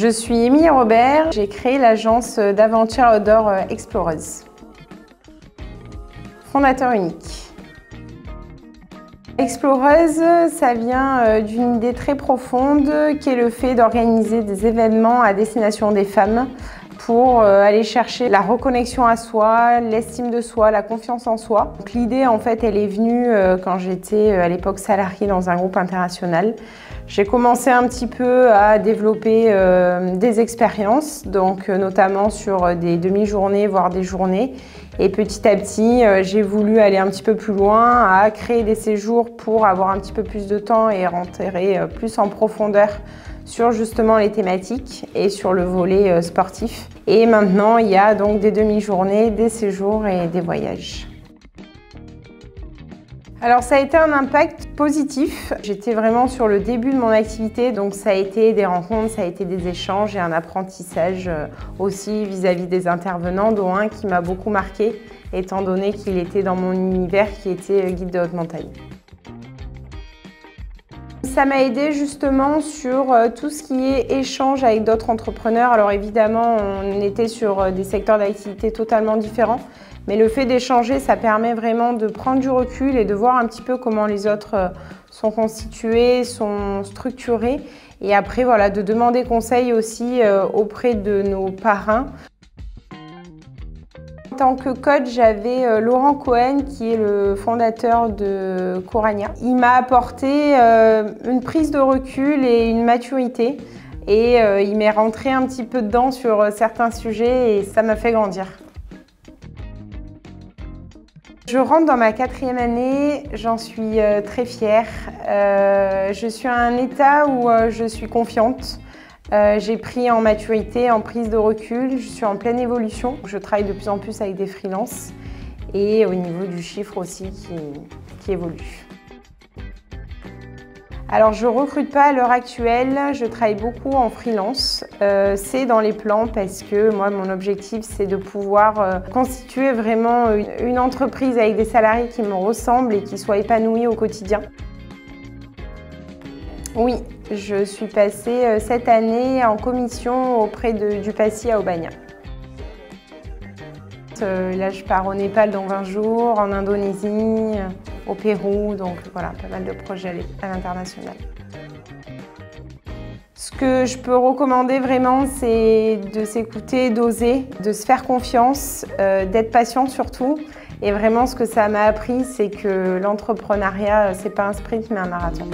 Je suis Émilie Robert, j'ai créé l'agence d'aventure outdoor Exploreuse. Fondateur unique. Exploreuse, ça vient d'une idée très profonde qui est le fait d'organiser des événements à destination des femmes pour aller chercher la reconnexion à soi, l'estime de soi, la confiance en soi. L'idée, en fait, elle est venue quand j'étais à l'époque salariée dans un groupe international. J'ai commencé un petit peu à développer des expériences, donc notamment sur des demi-journées, voire des journées. Et petit à petit, j'ai voulu aller un petit peu plus loin, à créer des séjours pour avoir un petit peu plus de temps et rentrer plus en profondeur sur justement les thématiques et sur le volet sportif. Et maintenant, il y a donc des demi-journées, des séjours et des voyages. Alors ça a été un impact positif. J'étais vraiment sur le début de mon activité, donc ça a été des rencontres, ça a été des échanges et un apprentissage aussi vis-à-vis des intervenants, dont un qui m'a beaucoup marqué, étant donné qu'il était dans mon univers qui était guide de haute montagne. Ça m'a aidé justement sur tout ce qui est échange avec d'autres entrepreneurs. Alors évidemment, on était sur des secteurs d'activité totalement différents, mais le fait d'échanger, ça permet vraiment de prendre du recul et de voir un petit peu comment les autres sont constitués, sont structurés. Et après, voilà, de demander conseil aussi auprès de nos parrains. En tant que coach, j'avais Laurent Cohen, qui est le fondateur de Corania. Il m'a apporté une prise de recul et une maturité. Et il m'est rentré un petit peu dedans sur certains sujets et ça m'a fait grandir. Je rentre dans ma 4e année, j'en suis très fière. Je suis à un état où je suis confiante. J'ai pris en maturité, en prise de recul, je suis en pleine évolution. Je travaille de plus en plus avec des freelances et au niveau du chiffre aussi qui évolue. Alors je ne recrute pas à l'heure actuelle, je travaille beaucoup en freelance. C'est dans les plans parce que moi mon objectif c'est de pouvoir constituer vraiment une entreprise avec des salariés qui me ressemblent et qui soient épanouis au quotidien. Oui, je suis passée cette année en commission auprès du PACI à Aubagne. Là, je pars au Népal dans 20 jours, en Indonésie, au Pérou, donc voilà, pas mal de projets à l'international. Ce que je peux recommander vraiment, c'est de s'écouter, d'oser, de se faire confiance, d'être patient surtout. Et vraiment, ce que ça m'a appris, c'est que l'entrepreneuriat, c'est pas un sprint, mais un marathon.